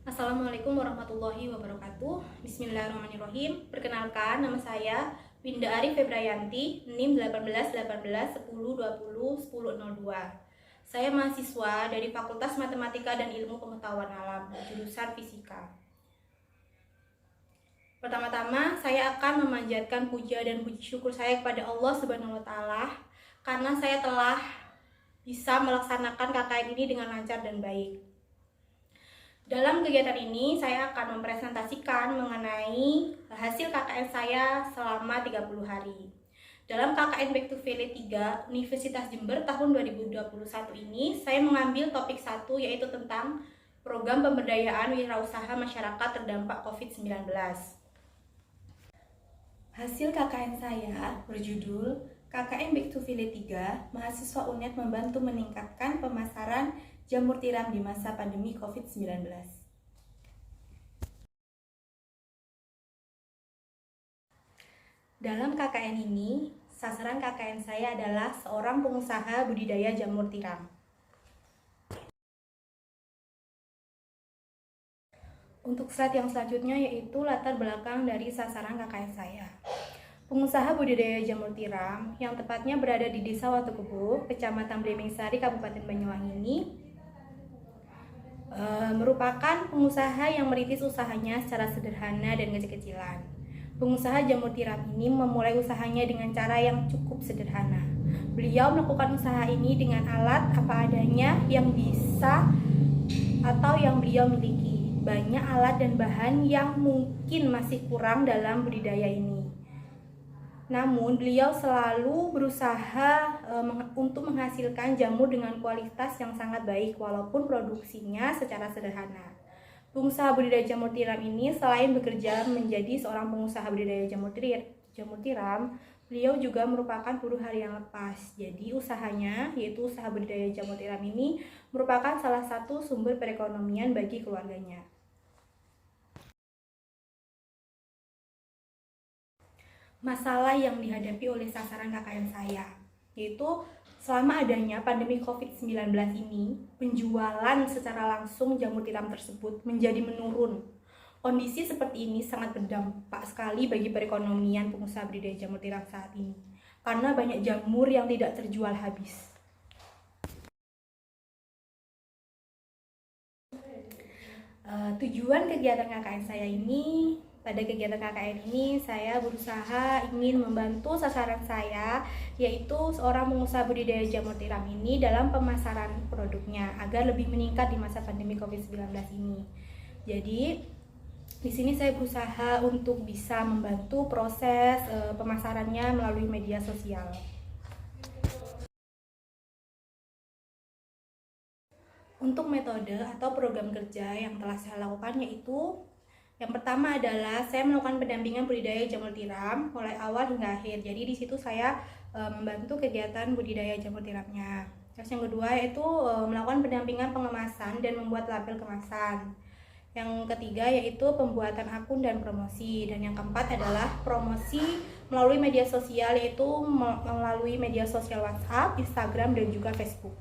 Assalamualaikum warahmatullahi wabarakatuh. Bismillahirrahmanirrahim. Perkenalkan, nama saya Winda Ari Febrayanti, NIM 18 10 Saya mahasiswa dari Fakultas Matematika dan Ilmu Pengetahuan Alam, jurusan Fisika. Pertama-tama, saya akan memanjatkan puja dan puji syukur saya kepada Allah Subhanahu wa taala karena saya telah bisa melaksanakan KKN ini dengan lancar dan baik. Dalam kegiatan ini, saya akan mempresentasikan mengenai hasil KKN saya selama 30 hari. Dalam KKN Back to Valley 3 Universitas Jember tahun 2021 ini, saya mengambil topik 1 yaitu tentang program pemberdayaan wirausaha masyarakat terdampak COVID-19. Hasil KKN saya berjudul KKN Back to Valley 3, mahasiswa UNED membantu meningkatkan pemasaran jamur tiram di masa pandemi COVID-19. Dalam KKN ini, sasaran KKN saya adalah seorang pengusaha budidaya jamur tiram. Untuk slide yang selanjutnya yaitu latar belakang dari sasaran KKN saya. Pengusaha budidaya jamur tiram yang tepatnya berada di Desa Watukebo, Kecamatan Blemingsari, Kabupaten Banyuwangi ini merupakan pengusaha yang merintis usahanya secara sederhana dan kecil-kecilan. Pengusaha jamur tiram ini memulai usahanya dengan cara yang cukup sederhana. Beliau melakukan usaha ini dengan alat apa adanya yang bisa atau yang beliau miliki. Banyak alat dan bahan yang mungkin masih kurang dalam budidaya ini. Namun beliau selalu berusaha untuk menghasilkan jamur dengan kualitas yang sangat baik walaupun produksinya secara sederhana. Pengusaha budidaya jamur tiram ini selain bekerja menjadi seorang pengusaha budidaya jamur tiram, beliau juga merupakan buruh harian lepas. Jadi usahanya, yaitu usaha budidaya jamur tiram ini, merupakan salah satu sumber perekonomian bagi keluarganya. Masalah yang dihadapi oleh sasaran KKN saya, yaitu selama adanya pandemi COVID-19 ini, penjualan secara langsung jamur tiram tersebut menjadi menurun. Kondisi seperti ini sangat berdampak sekali bagi perekonomian pengusaha budidaya jamur tiram saat ini, karena banyak jamur yang tidak terjual habis. Tujuan kegiatan KKN saya ini, pada kegiatan KKN ini saya berusaha ingin membantu sasaran saya, yaitu seorang pengusaha budidaya jamur tiram ini dalam pemasaran produknya agar lebih meningkat di masa pandemi COVID-19 ini. Jadi di sini saya berusaha untuk bisa membantu proses pemasarannya melalui media sosial. Untuk metode atau program kerja yang telah saya lakukan yaitu yang pertama adalah saya melakukan pendampingan budidaya jamur tiram mulai awal hingga akhir. Jadi di situ saya membantu kegiatan budidaya jamur tiramnya. Terus yang kedua yaitu melakukan pendampingan pengemasan dan membuat label kemasan. Yang ketiga yaitu pembuatan akun dan promosi. Dan yang keempat adalah promosi melalui media sosial, yaitu melalui media sosial WhatsApp, Instagram, dan juga Facebook.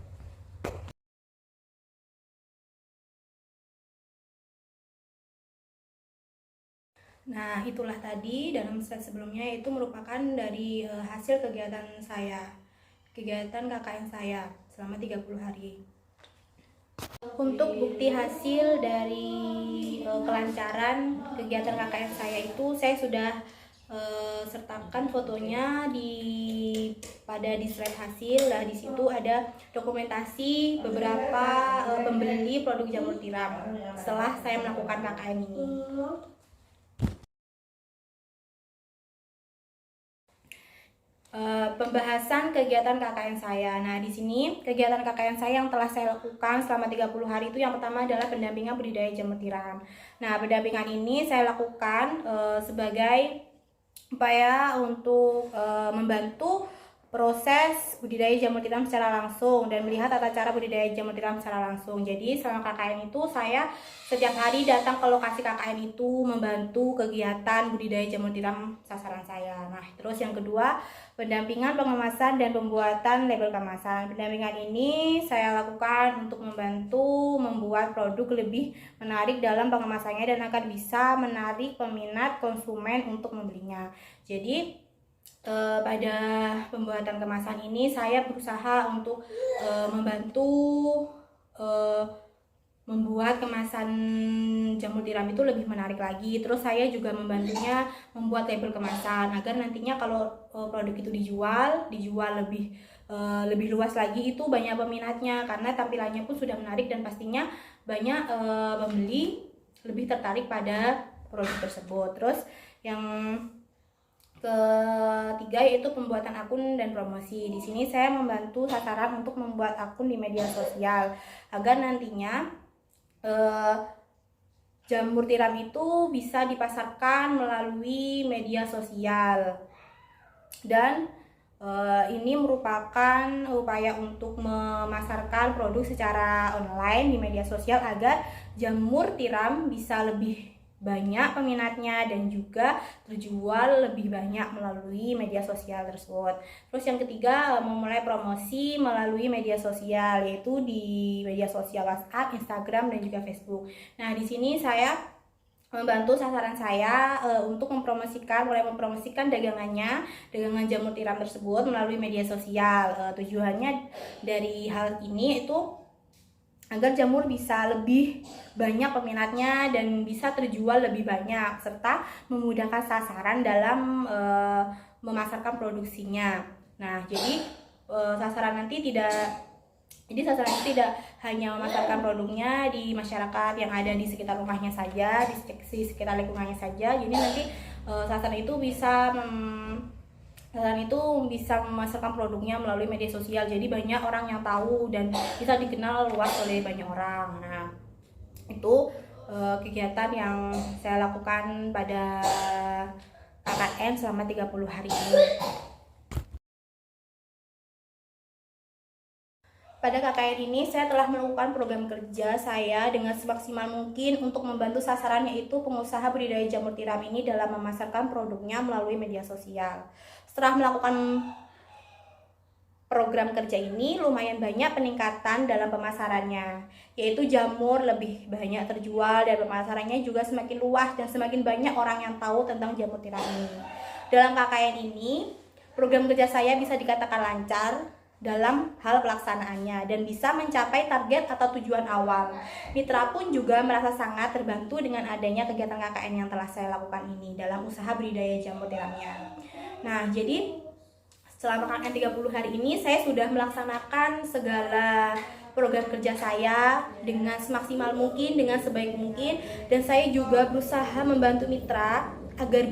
Nah, itulah tadi dalam slide sebelumnya itu merupakan dari hasil kegiatan saya, kegiatan KKN saya selama 30 hari. Untuk bukti hasil dari kelancaran kegiatan KKN saya itu saya sudah sertakan fotonya di slide hasil. Nah, di situ ada dokumentasi beberapa pembeli produk jamur tiram setelah saya melakukan KKN ini. Pembahasan kegiatan KKN saya. Nah, di sini kegiatan KKN saya yang telah saya lakukan selama 30 hari itu yang pertama adalah pendampingan budidaya jamur tiram. Nah, pendampingan ini saya lakukan sebagai upaya untuk membantu proses budidaya jamur tiram secara langsung dan melihat tata cara budidaya jamur tiram secara langsung. Jadi selama KKN itu saya setiap hari datang ke lokasi KKN itu membantu kegiatan budidaya jamur tiram sasaran saya. Nah, terus yang kedua, pendampingan pengemasan dan pembuatan label kemasan. Pendampingan ini saya lakukan untuk membantu membuat produk lebih menarik dalam pengemasannya dan akan bisa menarik peminat konsumen untuk membelinya. Jadi pada pembuatan kemasan ini saya berusaha untuk membantu membuat kemasan jamur tiram itu lebih menarik lagi. Terus saya juga membantunya membuat label kemasan agar nantinya kalau produk itu dijual lebih luas lagi, itu banyak peminatnya karena tampilannya pun sudah menarik dan pastinya banyak pembeli lebih tertarik pada produk tersebut. Terus yang ketiga yaitu pembuatan akun dan promosi. Di sini saya membantu sasaran untuk membuat akun di media sosial agar nantinya jamur tiram itu bisa dipasarkan melalui media sosial. Dan ini merupakan upaya untuk memasarkan produk secara online di media sosial agar jamur tiram bisa lebih banyak peminatnya dan juga terjual lebih banyak melalui media sosial tersebut. Terus yang ketiga, memulai promosi melalui media sosial, yaitu di media sosial WhatsApp, Instagram, dan juga Facebook. Nah, di sini saya membantu sasaran saya untuk mulai mempromosikan dagangan jamur tiram tersebut melalui media sosial. Tujuannya dari hal ini itu agar jamur bisa lebih banyak peminatnya dan bisa terjual lebih banyak, serta memudahkan sasaran dalam memasarkan produksinya. Nah, jadi sasaran itu tidak hanya memasarkan produknya di masyarakat yang ada di sekitar rumahnya saja, di sekitar lingkungannya saja. Jadi nanti sasaran itu bisa memasarkan produknya melalui media sosial. Jadi banyak orang yang tahu dan bisa dikenal luas oleh banyak orang. Nah, itu kegiatan yang saya lakukan pada KKN selama 30 hari ini. Pada KKN ini saya telah melakukan program kerja saya dengan semaksimal mungkin untuk membantu sasaran, yaitu pengusaha budidaya jamur tiram ini dalam memasarkan produknya melalui media sosial. Setelah melakukan program kerja ini, lumayan banyak peningkatan dalam pemasarannya, yaitu jamur lebih banyak terjual dan pemasarannya juga semakin luas dan semakin banyak orang yang tahu tentang jamur tiram ini. Dalam KKN ini, program kerja saya bisa dikatakan lancar dalam hal pelaksanaannya dan bisa mencapai target atau tujuan awal. Mitra pun juga merasa sangat terbantu dengan adanya kegiatan KKN yang telah saya lakukan ini dalam usaha budidaya jamur tiramnya. Nah, jadi selama KKN 30 hari ini saya sudah melaksanakan segala program kerja saya dengan semaksimal mungkin, dengan sebaik mungkin, dan saya juga berusaha membantu mitra agar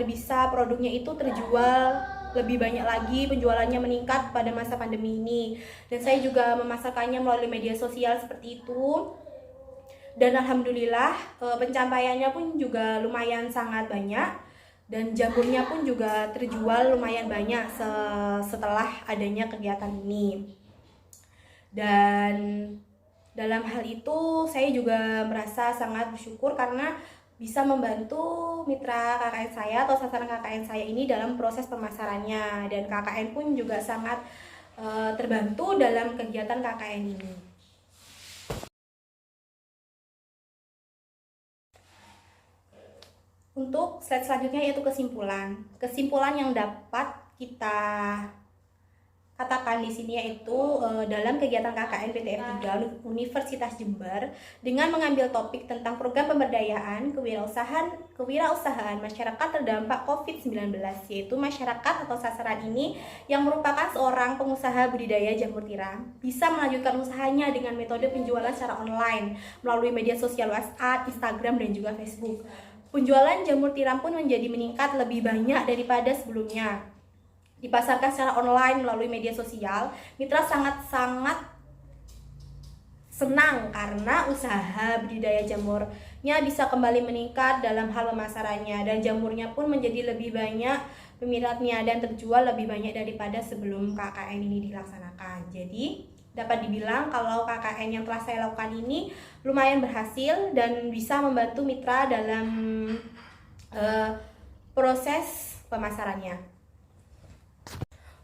bisa produknya itu terjual lebih banyak lagi, penjualannya meningkat pada masa pandemi ini. Dan saya juga memasarkannya melalui media sosial seperti itu. Dan alhamdulillah pencapaiannya pun juga lumayan sangat banyak dan jamurnya pun juga terjual lumayan banyak setelah adanya kegiatan ini. Dan dalam hal itu saya juga merasa sangat bersyukur karena bisa membantu mitra KKN saya atau sasaran KKN saya ini dalam proses pemasarannya, dan KKN pun juga sangat terbantu dalam kegiatan KKN ini. Untuk slide selanjutnya yaitu kesimpulan. Kesimpulan yang dapat kita katakan di sini yaitu dalam kegiatan KKN PTN 3 Universitas Jember dengan mengambil topik tentang program pemberdayaan kewirausahaan masyarakat terdampak COVID-19, yaitu masyarakat atau sasaran ini yang merupakan seorang pengusaha budidaya jamur tiram bisa melanjutkan usahanya dengan metode penjualan secara online melalui media sosial WhatsApp, Instagram, dan juga Facebook. Penjualan jamur tiram pun menjadi meningkat lebih banyak daripada sebelumnya. Dipasarkan secara online melalui media sosial, mitra sangat senang karena usaha budidaya jamurnya bisa kembali meningkat dalam hal pemasarannya, dan jamurnya pun menjadi lebih banyak peminatnya dan terjual lebih banyak daripada sebelum KKN ini dilaksanakan. Jadi dapat dibilang kalau KKN yang telah saya lakukan ini lumayan berhasil dan bisa membantu mitra dalam proses pemasarannya.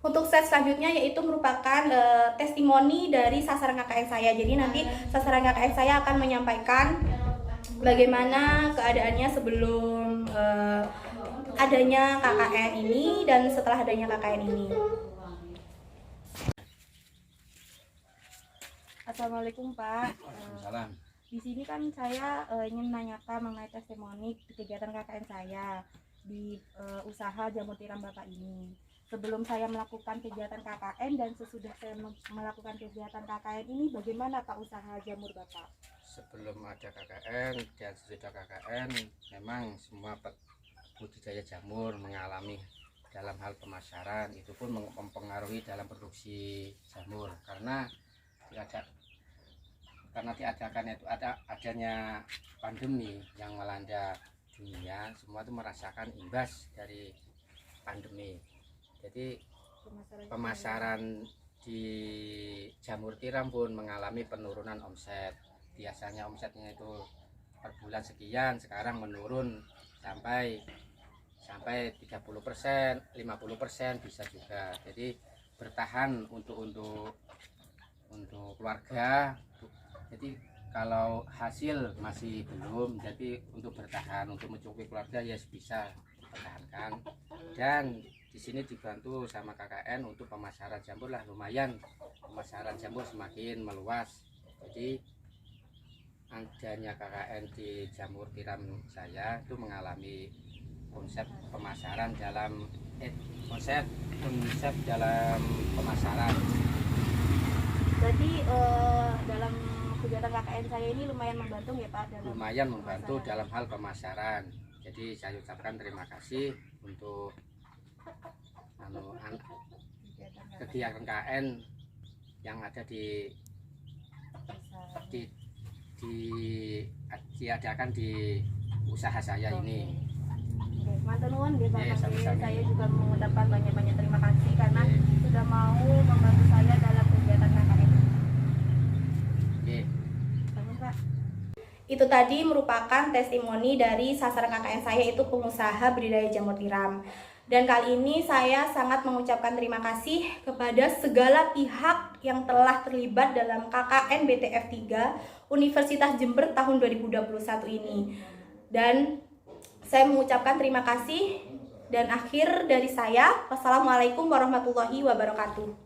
Untuk set selanjutnya yaitu merupakan testimoni dari sasaran KKN saya. Jadi nanti sasaran KKN saya akan menyampaikan bagaimana keadaannya sebelum adanya KKN ini dan setelah adanya KKN ini. Assalamualaikum Pak. Waalaikumsalam. Di sini kan saya ingin menanyakan mengenai testimoni kegiatan KKN saya di usaha jamur tiram Bapak ini. Sebelum saya melakukan kegiatan KKN dan sesudah saya melakukan kegiatan KKN ini, bagaimana Pak usaha jamur Bapak? Sebelum ada KKN dan sesudah KKN, memang semua budidaya jamur mengalami dalam hal pemasaran, itu pun mempengaruhi dalam produksi jamur karena diadakannya itu adanya pandemi yang melanda dunia, semua itu merasakan imbas dari pandemi. Jadi pemasaran di jamur tiram pun mengalami penurunan omset. Biasanya omsetnya itu per bulan sekian, sekarang menurun sampai 30%, 50% bisa juga. Jadi bertahan untuk keluarga. Jadi kalau hasil masih belum, jadi untuk bertahan, untuk mencukupi keluarga ya bisa dipertahankan. Dan di sini dibantu sama KKN untuk pemasaran jamur lah, lumayan pemasaran jamur semakin meluas. Jadi adanya KKN di jamur tiram saya itu mengalami konsep pemasaran dalam dalam pemasaran. Jadi dalam kegiatan KKN saya ini lumayan membantu ya Pak lumayan membantu dalam hal pemasaran. Jadi saya ucapkan terima kasih untuk kegiatan KKN yang ada diadakan di usaha saya ini. Matur nuwun nggih Pak. Sama-sama. Saya juga mengucapkan banyak-banyak terima kasih karena sudah mau membantu saya dalam kegiatan KKN. Pak. Itu tadi merupakan testimoni dari sasaran KKN saya, itu pengusaha budidaya jamur tiram. Dan kali ini saya sangat mengucapkan terima kasih kepada segala pihak yang telah terlibat dalam KKN BTF 3 Universitas Jember tahun 2021 ini. Dan saya mengucapkan terima kasih, dan akhir dari saya, wassalamualaikum warahmatullahi wabarakatuh.